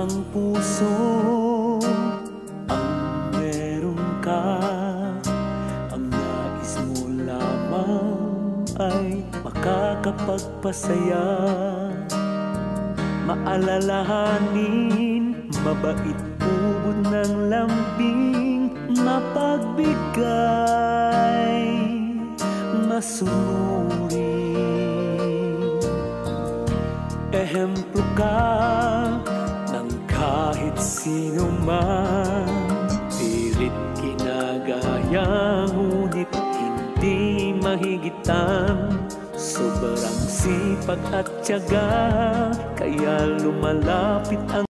ang puso ang meron ka. Ang nais mo lamang ay makakapagpasaya. Maalalahanin, mabait, ubod ng lambing, mapagbigay, masunurin. Ehemplo ka ng kahit sino man, pilit ginagaya, ngunit hindi mahigitan. Sobrang sipag at tiyaga, kaya lumalapit ang